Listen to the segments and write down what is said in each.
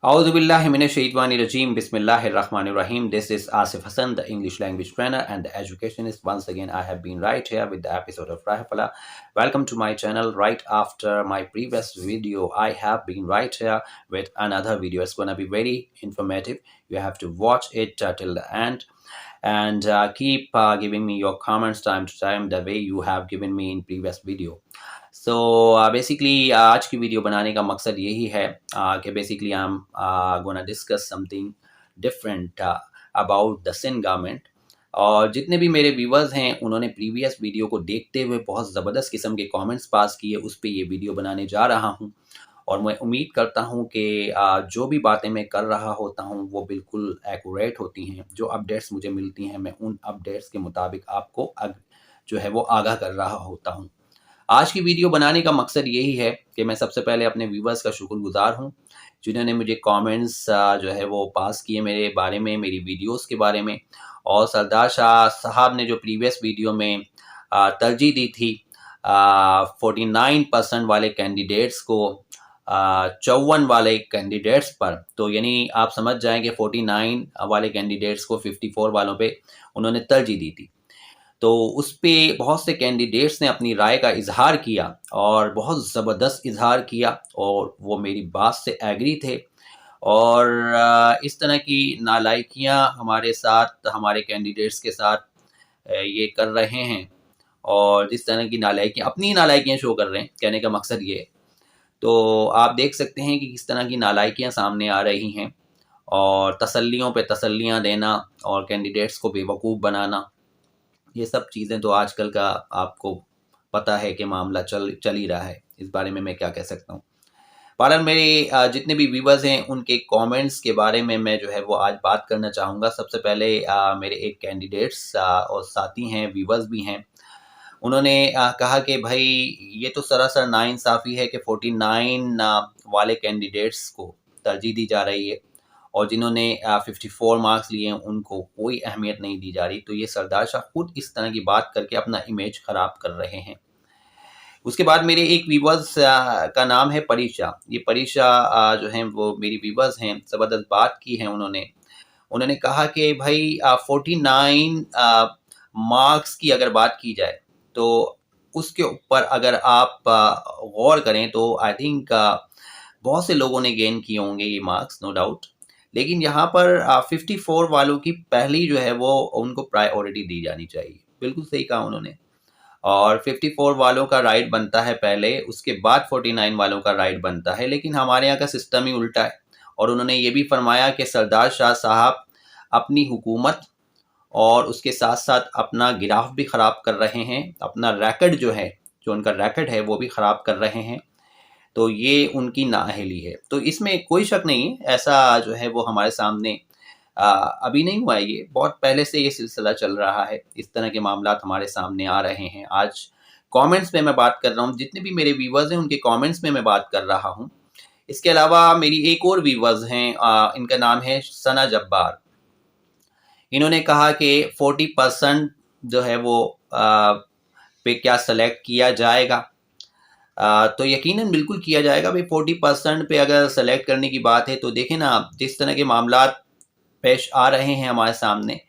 Auzubillahiminashaitanirajim. Bismillahirrahmanirrahim. This is Asif Hassan, the English language trainer and the educationist. Once again, I have been right here with the episode of Rahafala. Welcome to my channel. Right after my previous video, I have been right here with another video. It's going to be very informative. You have to watch it till the end and keep giving me your comments time to time the way you have given me in previous video. So basically आज की video बनाने का मकसद यही है कि basically I am gonna discuss something different about the sin garment. और जितने भी मेरे व्यूवर्स हैं उन्होंने प्रीवियस वीडियो को देखते हुए बहुत ज़बरदस्त किस्म के कमेंट्स पास किए, उस पर ये वीडियो बनाने जा रहा हूँ। और मैं उम्मीद करता हूँ कि जो भी बातें मैं कर रहा होता हूँ वो बिल्कुल एक्यूरेट होती हैं। जो अपडेट्स मुझे मिलती हैं मैं उन अपडेट्स के मुताबिक आपको जो है वो आगाह कर रहा होता हूँ। आज की वीडियो बनाने का मकसद यही है कि मैं सबसे पहले अपने व्यूवर्स का शुक्रगुजार हूँ जिन्होंने मुझे कमेंट्स जो है वो पास किए मेरे बारे में, मेरी वीडियोस के बारे में। और सरदार शाह साहब ने जो प्रीवियस वीडियो में तरजीह दी थी 49% वाले कैंडिडेट्स को 54 वाले कैंडिडेट्स पर, तो यानी आप समझ जाएं कि 49 वाले कैंडिडेट्स को 54 वालों पे उन्होंने तरजीह दी थी। तो उस पर बहुत से कैंडिडेट्स ने अपनी राय का इजहार किया और बहुत ज़बरदस्त इजहार किया और वो मेरी बात से एग्री थे। और इस तरह की नालायकियां हमारे साथ, हमारे कैंडिडेट्स के साथ ये कर रहे हैं और जिस तरह की नालायकियां, अपनी नालायकियां शो कर रहे हैं, कहने का मकसद ये है। तो आप देख सकते हैं कि किस तरह की नालायकियां सामने आ रही हैं और तसल्लियों पे तसल्लियां देना और कैंडिडेट्स को बेवकूफ़ बनाना, ये सब चीज़ें तो आजकल का आपको पता है कि मामला चल ही रहा है। इस बारे में मैं क्या कह सकता हूँ। पर मेरे जितने भी व्यूवर्स हैं उनके कमेंट्स के बारे में मैं जो है वो आज बात करना चाहूँगा। सबसे पहले मेरे एक कैंडिडेट्स और साथी हैं, व्यूवर्स भी हैं, उन्होंने कहा कि भाई ये तो सरासर नाइंसाफ़ी है कि 49 वाले कैंडिडेट्स को तरजीह दी जा रही है और जिन्होंने 54 मार्क्स लिए हैं उनको कोई अहमियत नहीं दी जा रही। तो ये सरदार शाह खुद इस तरह की बात करके अपना इमेज ख़राब कर रहे हैं। उसके बाद मेरे एक व्यूवर्स का नाम है परीशा। ये परीशा जो हैं वो मेरी व्यूवर्स हैं, ज़बरदस्त बात की है उन्होंने कहा कि भाई 49 मार्क्स की अगर बात की जाए तो उसके ऊपर अगर आप गौर करें तो आई थिंक बहुत से लोगों ने गेन किए होंगे ये मार्क्स, नो डाउट। लेकिन यहाँ पर 54 वालों की पहली जो है वो उनको प्रायोरिटी दी जानी चाहिए। बिल्कुल सही कहा उन्होंने। और 54 वालों का राइट बनता है पहले, उसके बाद 49 वालों का राइट बनता है। लेकिन हमारे यहाँ का सिस्टम ही उल्टा है। और उन्होंने ये भी फरमाया कि सरदार शाह साहब अपनी हुकूमत और उसके साथ साथ अपना गिराफ भी ख़राब कर रहे हैं, अपना रैकेट जो है, जो उनका रैकेट है वो भी ख़राब कर रहे हैं। तो ये उनकी नाअहली है। तो इसमें कोई शक नहीं, ऐसा जो है वो हमारे सामने अभी नहीं हुआ है, ये बहुत पहले से ये सिलसिला चल रहा है। इस तरह के मामलात हमारे सामने आ रहे हैं। आज कमेंट्स में मैं बात कर रहा हूँ, जितने भी मेरे व्यूवर्स हैं उनके कमेंट्स में मैं बात कर रहा हूँ। इसके अलावा मेरी एक और व्यूवर्स हैं, इनका नाम है सना जब्बार। इन्होंने कहा कि 40% जो है वो पे क्या सेलेक्ट किया जाएगा। तो यकीनन बिल्कुल किया जाएगा भाई। 40% पे अगर सेलेक्ट करने की बात है तो देखें ना आप, जिस तरह के मामलात पेश आ रहे हैं हमारे सामने,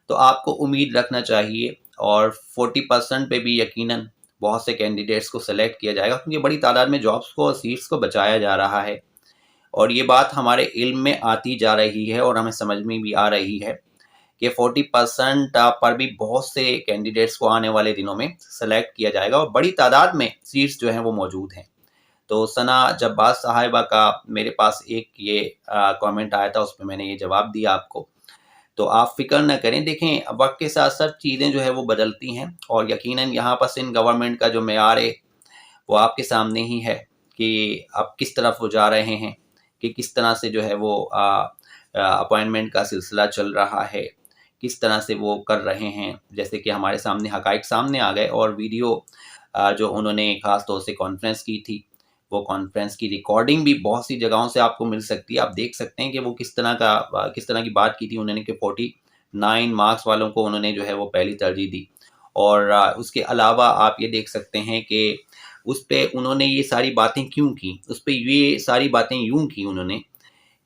तो आपको उम्मीद रखना चाहिए। और 40% पे भी यकीनन बहुत से कैंडिडेट्स को सेलेक्ट किया जाएगा क्योंकि बड़ी तादाद में जॉब्स को और सीट्स को बचाया जा रहा है। और ये बात हमारे इल्म में आती जा रही है और हमें समझ में भी आ रही है कि 40% पर भी बहुत से कैंडिडेट्स को आने वाले दिनों में सेलेक्ट किया जाएगा और बड़ी तादाद में सीट्स जो हैं वो मौजूद हैं। तो सना जब्बार साहिबा का मेरे पास एक ये कमेंट आया था, उस पर मैंने ये जवाब दिया आपको। तो आप फिक्र न करें, देखें वक्त के साथ साथ चीज़ें जो है वो बदलती हैं और यकीनन यहाँ पर सिंध गवर्नमेंट का जो मेयार है वो आपके सामने ही है कि अब किस तरफ वो जा रहे हैं, कि किस तरह से जो है वो अपॉइंटमेंट का सिलसिला चल रहा है, किस तरह से वो कर रहे हैं। जैसे कि हमारे सामने हकाइक सामने आ गए और वीडियो जो उन्होंने ख़ास तौर से कॉन्फ्रेंस की थी, वो कॉन्फ्रेंस की रिकॉर्डिंग भी बहुत सी जगहों से आपको मिल सकती है। आप देख सकते हैं कि वो किस तरह की बात की थी उन्होंने कि 49 मार्क्स वालों को उन्होंने जो है वो पहली तरजीह दी। और उसके अलावा आप ये देख सकते हैं कि उस पर उन्होंने ये सारी बातें क्यों की, उस पर ये सारी बातें यूँ की उन्होंने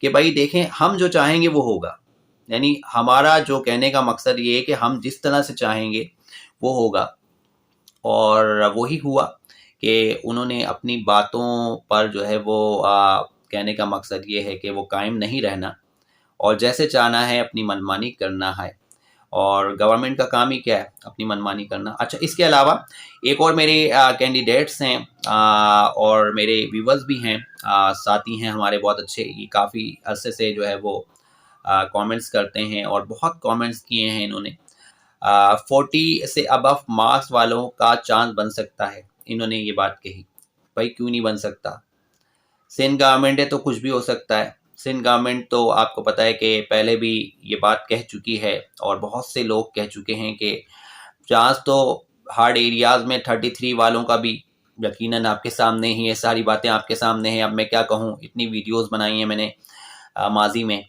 कि भाई देखें, हम जो चाहेंगे वो होगा। यानी हमारा जो कहने का मकसद ये है कि हम जिस तरह से चाहेंगे वो होगा। और वही हुआ कि उन्होंने अपनी बातों पर जो है वो कहने का मकसद ये है कि वो कायम नहीं रहना और जैसे चाहना है अपनी मनमानी करना है। और गवर्नमेंट का काम ही क्या है? अपनी मनमानी करना। अच्छा, इसके अलावा एक और मेरे कैंडिडेट्स हैं और मेरे व्यूवर्स भी हैं, साथी हैं हमारे बहुत अच्छे, ये काफ़ी अरसे से जो है वो कमेंट्स करते हैं और बहुत कमेंट्स किए हैं इन्होंने। 40 से अबव मार्क्स वालों का चांस बन सकता है, इन्होंने ये बात कही। भाई क्यों नहीं बन सकता? सिंध गवर्नमेंट है तो कुछ भी हो सकता है। सिंध गवर्नमेंट तो आपको पता है कि पहले भी ये बात कह चुकी है और बहुत से लोग कह चुके हैं कि चांस तो हार्ड एरियाज़ में 33 वालों का भी यकीनन आपके सामने ही है, सारी बातें आपके सामने हैं। अब मैं क्या कहूँ, इतनी वीडियोस बनाई हैं मैंने माजी में,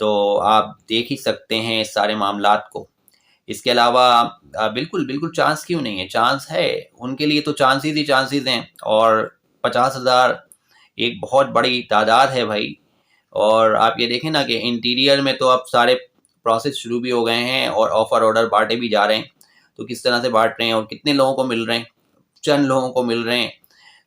तो आप देख ही सकते हैं इस सारे मामलात को। इसके अलावा बिल्कुल बिल्कुल चांस क्यों नहीं है? चांस है, उनके लिए तो चांसेस ही चांसेस हैं। और 50,000 एक बहुत बड़ी तादाद है भाई। और आप ये देखें ना कि इंटीरियर में तो अब सारे प्रोसेस शुरू भी हो गए हैं और ऑफ़र ऑर्डर बांटे भी जा रहे हैं। तो किस तरह से बांट रहे हैं और कितने लोगों को मिल रहे हैं? चंद लोगों को मिल रहे हैं।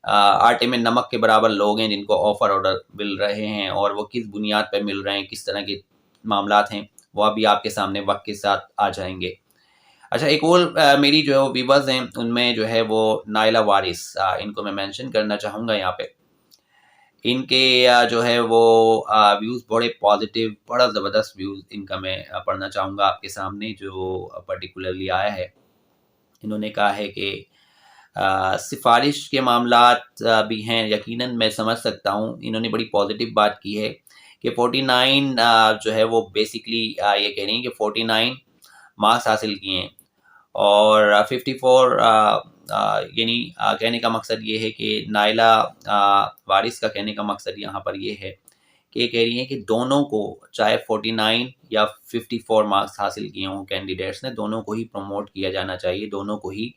आटे में नमक के बराबर लोग हैं जिनको ऑफ़र ऑर्डर मिल रहे हैं, और वो किस बुनियाद पर मिल रहे हैं, किस तरह के मामलात हैं, वो अभी आपके सामने वक्त के साथ आ जाएंगे। अच्छा, एक और मेरी जो व्यूवर्स हैं उनमें जो है वो नायला वारिस, इनको मैं मेंशन करना चाहूँगा यहाँ पे। इनके जो है वो व्यूज़ बड़े पॉजिटिव, बड़ा ज़बरदस्त व्यूज़ इनका मैं पढ़ना चाहूँगा आपके सामने, जो पर्टिकुलरली आया है। इन्होंने कहा है कि सिफ़ारिश के मामलात भी हैं, यकीनन मैं समझ सकता हूँ। इन्होंने बड़ी पॉजिटिव बात की है कि 49 जो है वो बेसिकली ये कह रही हैं कि 49 मार्क्स हासिल किए हैं और 54 यानी कहने का मकसद ये है कि नायला वारिस का कहने का मकसद यहाँ पर ये है कि ये कह रही हैं कि दोनों को, चाहे 49 या 54 मार्क्स हासिल किए हों कैंडिडेट्स ने, दोनों को ही प्रमोट किया जाना चाहिए, दोनों को ही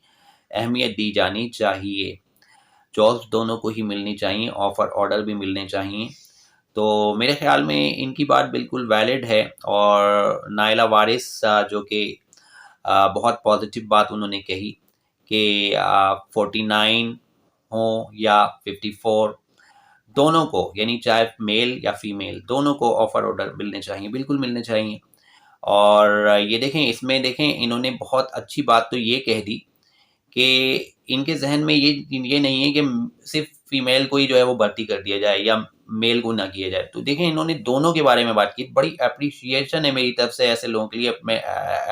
अहमियत दी जानी चाहिए, जॉब्स दोनों को ही मिलनी चाहिए, ऑफ़र ऑर्डर भी मिलने चाहिए। तो मेरे ख़्याल में इनकी बात बिल्कुल वैलिड है। और नायला वारिस जो कि बहुत पॉजिटिव बात उन्होंने कही कि 49 हों या 54, दोनों को, यानी चाहे मेल या फीमेल, दोनों को ऑफ़र ऑर्डर मिलने चाहिए, बिल्कुल मिलने चाहिए। और ये देखें, इसमें देखें इन्होंने बहुत अच्छी बात तो ये कह दी कि इनके ज़हन में ये नहीं है कि सिर्फ़ फ़ीमेल को ही जो है वो भर्ती कर दिया जाए या मेल को ना किया जाए। तो देखें, इन्होंने दोनों के बारे में बात की। बड़ी एप्रिशिएशन है मेरी तरफ से ऐसे लोगों के लिए, मैं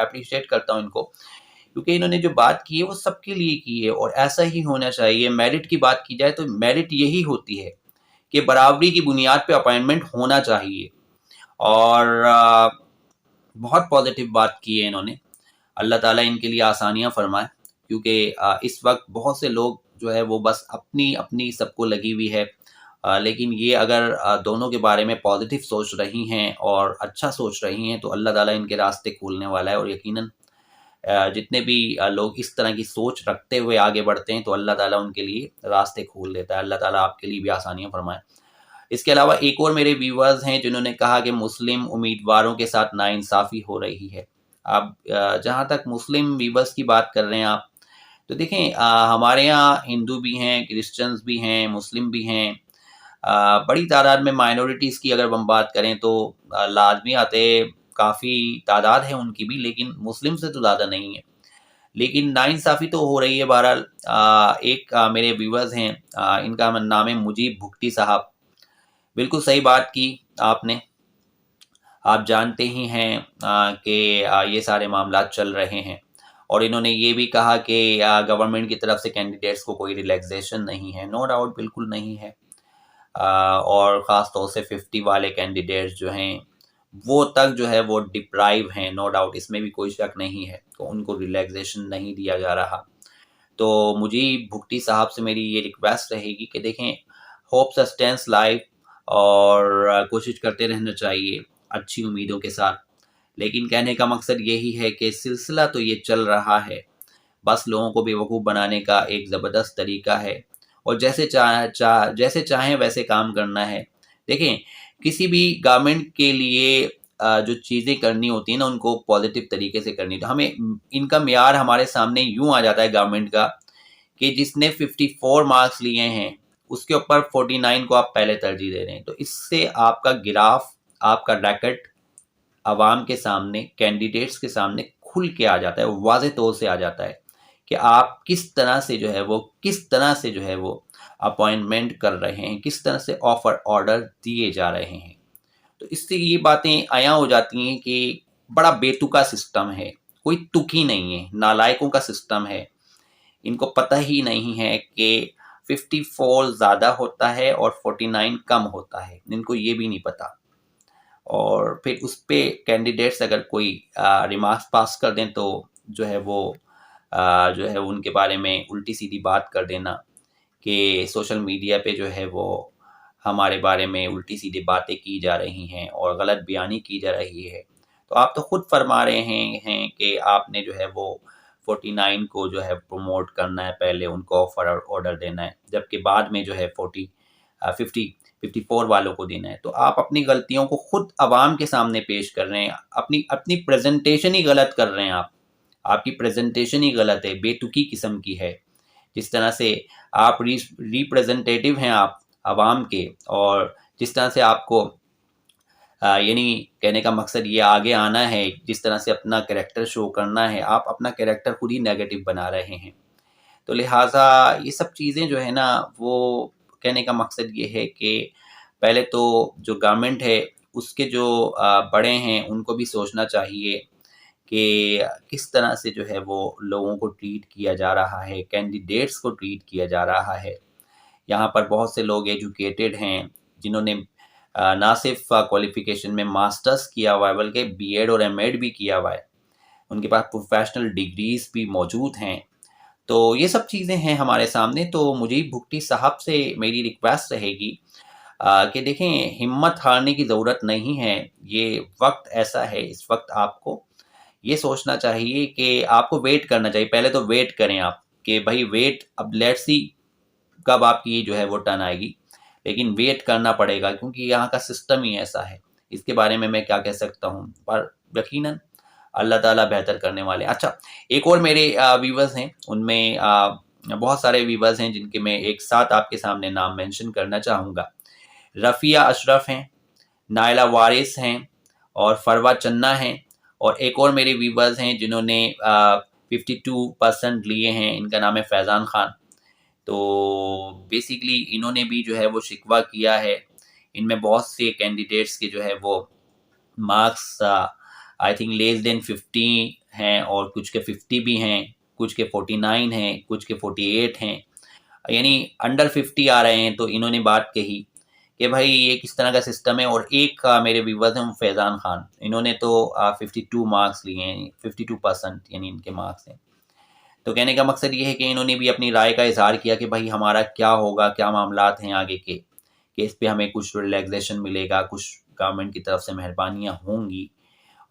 एप्रिशिएट करता हूँ इनको, क्योंकि इन्होंने जो बात की है वो सबके लिए की है और ऐसा ही होना चाहिए। मेरिट की बात की जाए तो मेरिट यही होती है कि बराबरी की बुनियाद पे अपॉइंटमेंट होना चाहिए। और बहुत पॉजिटिव बात की है इन्होंने। अल्लाह ताला इनके लिए आसानियाँ फ़रमाए, क्योंकि इस वक्त बहुत से लोग जो है वो बस अपनी अपनी सबको लगी हुई है। लेकिन ये अगर दोनों के बारे में पॉजिटिव सोच रही हैं और अच्छा सोच रही हैं तो अल्लाह ताला इनके रास्ते खोलने वाला है। और यकीनन जितने भी लोग इस तरह की सोच रखते हुए आगे बढ़ते हैं तो अल्लाह ताला उनके लिए रास्ते खोल देता है। अल्लाह ताला आपके लिए भी आसानियाँ फ़रमाए। इसके अलावा एक और मेरे व्यूअर्स हैं जिन्होंने कहा कि मुस्लिम उम्मीदवारों के साथ नाइंसाफ़ी हो रही है। अब जहाँ तक मुस्लिम व्यूअर्स की बात कर रहे हैं आप, तो देखें हमारे यहाँ हिंदू भी हैं, क्रिश्चियंस भी हैं, मुस्लिम भी हैं। बड़ी तादाद में माइनॉरिटीज़ की अगर हम बात करें तो लाज़मी आते, काफ़ी तादाद है उनकी भी, लेकिन मुस्लिम से तो ज़्यादा नहीं है। लेकिन नाइंसाफ़ी तो हो रही है बहरहाल। एक मेरे व्यूअर्स हैं, इनका नाम है मुजीब भुगटी साहब। बिल्कुल सही बात की आपने। आप जानते ही हैं कि ये सारे मामलात चल रहे हैं और इन्होंने ये भी कहा कि गवर्नमेंट की तरफ से कैंडिडेट्स को कोई रिलैक्सेशन नहीं है। नो डाउट बिल्कुल नहीं है। और ख़ास तौर से 50 वाले कैंडिडेट्स जो हैं वो तक जो है वो डिप्राइव हैं, नो डाउट, इसमें भी कोई शक नहीं है। तो उनको रिलैक्सेशन नहीं दिया जा रहा। तो मुझे भुगटी साहब से मेरी ये रिक्वेस्ट रहेगी कि देखें, होप सस्टेंस लाइफ और कोशिश करते रहना चाहिए अच्छी उम्मीदों के साथ। लेकिन कहने का मकसद यही है कि सिलसिला तो ये चल रहा है, बस लोगों को बेवकूफ़ बनाने का एक ज़बरदस्त तरीका है और जैसे चाहें वैसे काम करना है। देखें, किसी भी गवर्नमेंट के लिए जो चीज़ें करनी होती हैं ना, उनको पॉजिटिव तरीके से करनी। तो हमें इनका मेयार हमारे सामने यूँ आ जाता है गवर्नमेंट का, कि जिसने 54 मार्क्स लिए हैं, उसके ऊपर 49 को आप पहले तरजीह दे रहे हैं। तो इससे आपका ग्राफ, आपका रैकेट आवाम के सामने, कैंडिडेट्स के सामने खुल के आ जाता है, वाज़ेह तौर से आ जाता है कि आप किस तरह से जो है वो अपॉइंटमेंट कर रहे हैं, किस तरह से ऑफ़र ऑर्डर दिए जा रहे हैं। तो इससे ये बातें आया हो जाती हैं कि बड़ा बेतुका सिस्टम है, कोई तुक ही नहीं है, नालायकों का सिस्टम है। इनको पता ही नहीं है कि 54 ज़्यादा होता है और 49 कम होता है, इनको ये भी नहीं पता। और फिर उस पे कैंडिडेट्स अगर कोई रिमार्क्स पास कर दें, तो जो है वो जो है उनके बारे में उल्टी-सीधी बात कर देना, कि सोशल मीडिया पे जो है वो हमारे बारे में उल्टी-सीधी बातें की जा रही हैं और गलत बयानी की जा रही है। तो आप तो खुद फरमा रहे हैं कि आपने जो है वो 49 को जो है प्रमोट करना है, पहले उनको ऑफ़र और ऑर्डर देना है, जबकि बाद में जो है 54 वालों को देना है। तो आप अपनी गलतियों को खुद अवाम के सामने पेश कर रहे हैं, अपनी अपनी प्रेज़ेंटेशन ही गलत कर रहे हैं आप। आपकी प्रेज़ेंटेशन ही गलत है, बेतुकी किस्म की है। जिस तरह से आप रिप्रेजेंटेटिव हैं आप अवाम के, और जिस तरह से आपको यानी कहने का मकसद ये आगे आना है, जिस तरह से अपना कैरेक्टर शो करना है, आप अपना कैरेक्टर खुद ही नेगेटिव बना रहे हैं। तो लिहाजा ये सब चीज़ें जो है ना, वो कहने का मकसद ये है कि पहले तो जो गवर्नमेंट है, उसके जो बड़े हैं, उनको भी सोचना चाहिए कि किस तरह से जो है वो लोगों को ट्रीट किया जा रहा है, कैंडिडेट्स को ट्रीट किया जा रहा है। यहाँ पर बहुत से लोग एजुकेटेड हैं, जिन्होंने ना सिर्फ़ क्वालिफ़िकेशन में मास्टर्स किया हुआ है, बल्कि बीएड और एमएड भी किया हुआ है। उनके पास प्रोफ़ेशनल डिग्रीज़ भी मौजूद हैं। तो ये सब चीज़ें हैं हमारे सामने। तो मुजीब भुट्टी साहब से मेरी रिक्वेस्ट रहेगी कि देखें, हिम्मत हारने की ज़रूरत नहीं है। ये वक़्त ऐसा है, इस वक़्त आपको ये सोचना चाहिए कि आपको वेट करना चाहिए। पहले तो वेट करें आप, कि भई वेट, अब लेट्स सी कब आपकी जो है वो टर्न आएगी। लेकिन वेट करना पड़ेगा, क्योंकि यहाँ का सिस्टम ही ऐसा है। इसके बारे में मैं क्या कह सकता हूँ, पर यकीनन अल्लाह ताला बेहतर करने वाले हैं। अच्छा, एक और मेरे व्यूअर्स हैं, उनमें बहुत सारे व्यूअर्स हैं जिनके मैं एक साथ आपके सामने नाम मेंशन करना चाहूँगा। रफ़िया अशरफ हैं, नायला वारिस हैं और फरवा चन्ना हैं, और एक और मेरे व्यूअर्स हैं जिन्होंने 52% लिए हैं, इनका नाम है फैज़ान ख़ान। तो बेसिकली इन्होंने भी जो है वो शिकवा किया है। इनमें बहुत से कैंडिडेट्स के जो है वो marks I think less than 50 हैं, और कुछ के 50 भी हैं, कुछ के 49 हैं, कुछ के 48 हैं, यानी अंडर 50 आ रहे हैं। तो इन्होंने बात कही कि भाई ये किस तरह का सिस्टम है। और एक मेरे व्यूअर्स हैं, वो फैज़ान ख़ान, इन्होंने तो 52 मार्क्स लिए हैं, 52% यानी इनके मार्क्स हैं। तो कहने का मकसद ये है कि इन्होंने भी अपनी राय का इज़हार किया कि भाई हमारा क्या होगा, क्या मामलात हैं आगे के, कि इस पे हमें कुछ रिलैक्सेशन मिलेगा, कुछ गवर्नमेंट की तरफ से मेहरबानियाँ होंगी,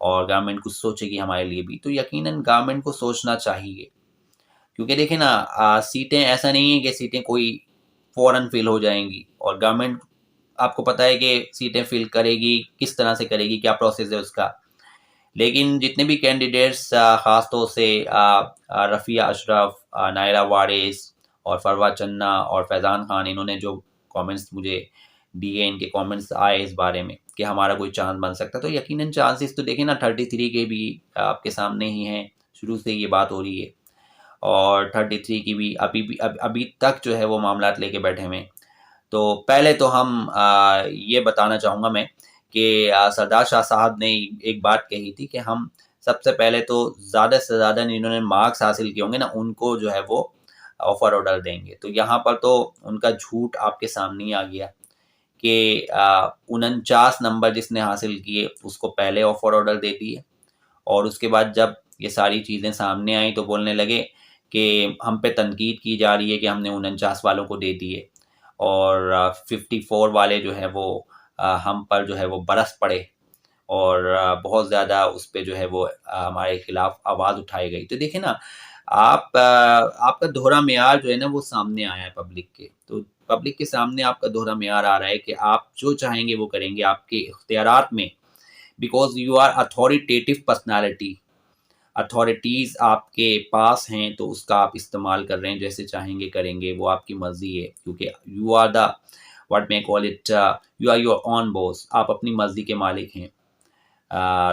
और गवर्नमेंट कुछ सोचेगी हमारे लिए भी। तो यकीनन गवर्नमेंट को सोचना चाहिए, क्योंकि देखिए ना, सीटें ऐसा नहीं है कि सीटें कोई फ़ौरन फ़िल हो जाएँगी, और गवर्नमेंट, आपको पता है कि सीटें फ़िल करेगी, किस तरह से करेगी, क्या प्रोसेस है उसका। लेकिन जितने भी कैंडिडेट्स ख़ास तौर से रफ़िया अशरफ, नायरा वारिस और फरवा चन्ना और फैज़ान ख़ान, इन्होंने जो कमेंट्स मुझे दिए, इनके कमेंट्स आए इस बारे में कि हमारा कोई चांस बन सकता है। तो यकीनन चांसेस तो देखिए ना, 33 के भी आपके सामने ही हैं, शुरू से ये बात हो रही है, और 33 की भी अभी तक जो है वो मामलात लेके बैठे हुए हैं। तो पहले तो हम ये बताना चाहूँगा मैं कि सरदार शाह साहब ने एक बात कही थी कि हम सबसे पहले तो ज़्यादा से ज़्यादा जिन्होंने मार्क्स हासिल किए होंगे ना, उनको जो है वो ऑफ़र ऑर्डर देंगे। तो यहाँ पर तो उनका झूठ आपके सामने ही आ गया कि 49 नंबर जिसने हासिल किए, उसको पहले ऑफ़र ऑर्डर दे दिए, और उसके बाद जब ये सारी चीज़ें सामने आई, तो बोलने लगे कि हम पे तनकीद की जा रही है कि हमने 49 वालों को दे दिए, और 54 वाले जो हैं वो हम पर जो है वो बरस पड़े, और बहुत ज़्यादा उस पे जो है वो हमारे खिलाफ आवाज़ उठाई गई। तो देखिए ना, आपका दोहरा मेयार जो है ना वो सामने आया है पब्लिक के। तो पब्लिक के सामने आपका दोहरा मेयार आ रहा है कि आप जो चाहेंगे वो करेंगे आपके इख्तियारात में, because you are authoritative personality. Authorities आपके पास हैं तो उसका आप इस्तेमाल कर रहे हैं, जैसे चाहेंगे करेंगे, वो आपकी मर्ज़ी है, क्योंकि you are the what may call it, you are your own boss, आप अपनी मर्ज़ी के मालिक हैं।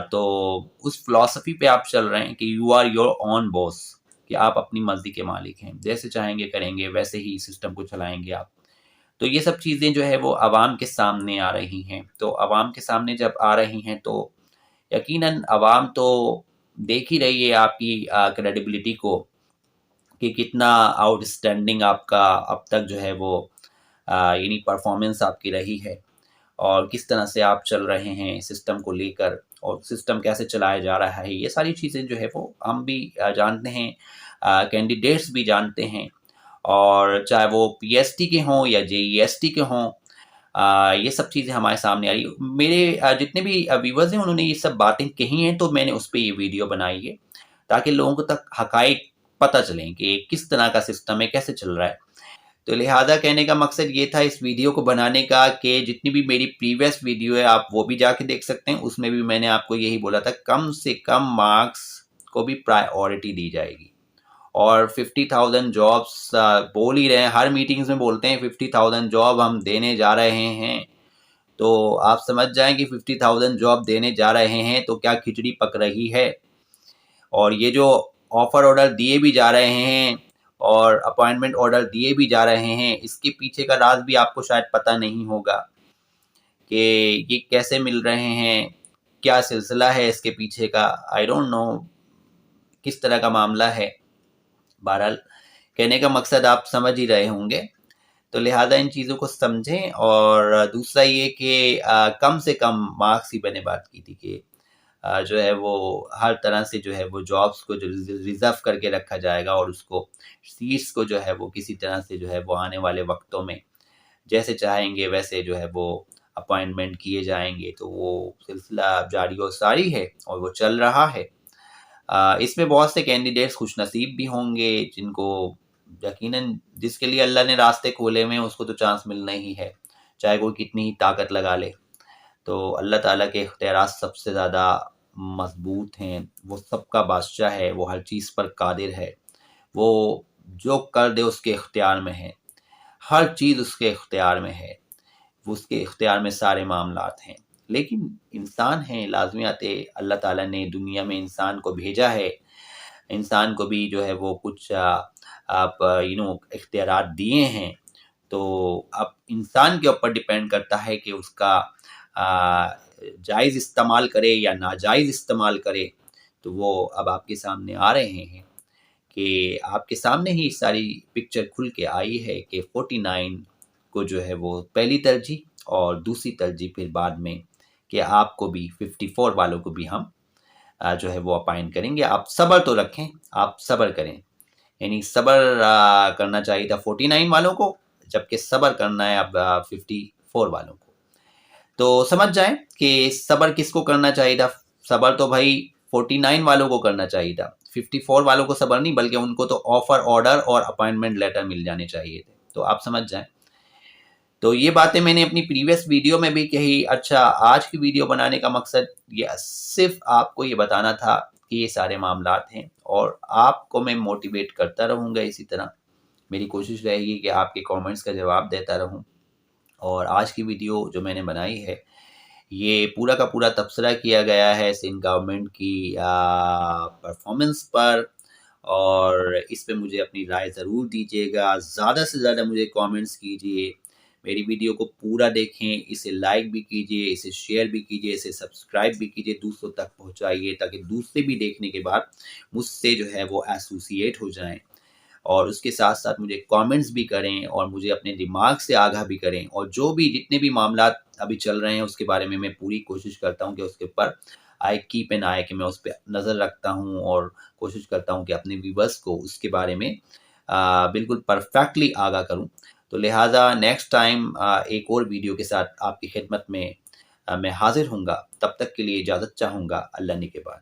तो उस फ़िलॉसफ़ी पे आप चल रहे हैं कि you are your own boss, कि आप अपनी मर्ज़ी के मालिक हैं, जैसे चाहेंगे करेंगे, वैसे ही सिस्टम को चलाएँगे आप। तो ये सब चीज़ें जो है वो अवाम के सामने आ रही हैं। तो अवाम के सामने जब आ रही हैं तो यकीनन अवाम तो देख ही रही है आपकी क्रेडिबिलिटी को, कि कितना आउटस्टैंडिंग आपका अब तक जो है वो यानी परफॉर्मेंस आपकी रही है, और किस तरह से आप चल रहे हैं सिस्टम को लेकर, और सिस्टम कैसे चलाया जा रहा है। ये सारी चीज़ें जो है वो हम भी जानते हैं, कैंडिडेट्स भी जानते हैं, और चाहे वो पीएसटी के हों या जेईएसटी के हों, ये सब चीज़ें हमारे सामने आ रही हैं। मेरे जितने भी व्यूअर्स हैं उन्होंने ये सब बातें कही हैं, तो मैंने उस पे ये वीडियो बनाई है, ताकि लोगों को तक हक़ाइक़ पता चलें कि किस तरह का सिस्टम है, कैसे चल रहा है। तो लिहाज़ा कहने का मकसद ये था इस वीडियो को बनाने का, कि जितनी भी मेरी प्रीवियस वीडियो है आप वो भी जाके देख सकते हैं। उसमें भी मैंने आपको यही बोला था, कम से कम मार्क्स को भी प्रायोरिटी दी जाएगी। और 50,000 जॉब्स बोल ही रहे हैं, हर मीटिंग्स में बोलते हैं 50,000 जॉब हम देने जा रहे हैं। तो आप समझ जाएँ कि 50,000 जॉब देने जा रहे हैं तो क्या खिचड़ी पक रही है। और ये जो ऑफ़र ऑर्डर दिए भी जा रहे हैं और अपॉइंटमेंट ऑर्डर दिए भी जा रहे हैं, इसके पीछे का राज़ भी आपको शायद पता नहीं होगा कि ये कैसे मिल रहे हैं, क्या सिलसिला है इसके पीछे का, आई डोंट नो किस तरह का मामला है। बहरहाल कहने का मकसद आप समझ ही रहे होंगे। तो लिहाज़ा इन चीज़ों को समझें, और दूसरा ये कि कम से कम मार्क्स की मैंने बात की थी कि जो है वो हर तरह से जो है वो जॉब्स को जो रिज़र्व करके रखा जाएगा, और उसको सीट्स को जो है वो किसी तरह से जो है वो आने वाले वक्तों में जैसे चाहेंगे वैसे जो है वो अपॉइंटमेंट किए जाएँगे। तो वो सिलसिला जारी और सारी है, और वो चल रहा है। इसमें बहुत से कैंडिडेट्स खुशनसीब भी होंगे, जिनको यकीनन जिसके लिए अल्लाह ने रास्ते खोले हुए हैं उसको तो चांस मिलना ही है, चाहे कोई कितनी ही ताकत लगा ले। तो अल्लाह ताला के इख्तियारात सबसे ज़्यादा मज़बूत हैं, वो सबका बादशाह है, वो हर चीज़ पर कादिर है, वो जो कर दे उसके इख्तियार में है, हर चीज़ उसके इख्तियार में है, उसके इख्तियार में सारे मामलात हैं। लेकिन इंसान हैं, लाज़मियत है, अल्लाह ताला ने दुनिया में इंसान को भेजा है, इंसान को भी जो है वो कुछ आप इख्तियारात दिए हैं। तो अब इंसान के ऊपर डिपेंड करता है कि उसका जायज़ इस्तेमाल करे या नाजायज़ इस्तेमाल करे। तो वो अब आपके सामने आ रहे हैं, कि आपके सामने ही सारी पिक्चर खुल के आई है कि 49 को जो है वो पहली तरजीह, और दूसरी तरजीह फिर बाद में, कि आपको भी 54 वालों को भी हम जो है वो अपॉइंट करेंगे। आप सब्र तो रखें, आप सब्र करें। यानी सब्र करना चाहिए था 49 वालों को, जबकि सब्र करना है अब 54 वालों को। तो समझ जाएँ कि सब्र किसको करना चाहिए था। सब्र तो भाई 49 वालों को करना चाहिए था। 54 वालों को सब्र नहीं, बल्कि उनको तो ऑफ़र ऑर्डर और अपॉइंटमेंट लेटर मिल जाने चाहिए थे। तो आप समझ जाएँ। तो ये बातें मैंने अपनी प्रीवियस वीडियो में भी कही। अच्छा, आज की वीडियो बनाने का मकसद ये सिर्फ़ आपको ये बताना था कि ये सारे मामलात हैं, और आपको मैं मोटिवेट करता रहूँगा इसी तरह। मेरी कोशिश रहेगी कि आपके कमेंट्स का जवाब देता रहूँ। और आज की वीडियो जो मैंने बनाई है, ये पूरा का पूरा तबसरा किया गया है सिंध गवर्नमेंट की परफॉर्मेंस पर, और इस पे मुझे अपनी राय ज़रूर दीजिएगा। ज़्यादा से ज़्यादा मुझे कमेंट्स कीजिए, मेरी वीडियो को पूरा देखें, इसे लाइक भी कीजिए, इसे शेयर भी कीजिए, इसे सब्सक्राइब भी कीजिए, दूसरों तक पहुँचाइए, ताकि दूसरे भी देखने के बाद मुझसे जो है वो एसोसिएट हो जाएँ। और उसके साथ-साथ मुझे कमेंट्स भी करें, और मुझे अपने दिमाग से आगाह भी करें, और जो भी जितने भी मामलात अभी चल रहे हैं उसके बारे में मैं पूरी कोशिश करता हूँ कि उसके ऊपर आई कीप एन आई, कि मैं उस पे नज़र रखता हूँ, और कोशिश करता हूँ कि अपने व्यूअर्स को उसके बारे में बिल्कुल परफेक्टली आगाह करूँ। तो लिहाज़ा नेक्स्ट टाइम एक और वीडियो के साथ आपकी खिदमत में मैं हाज़िर होऊँगा। तब तक के लिए इजाज़त चाहूँगा। अल्लाह ने के बाद।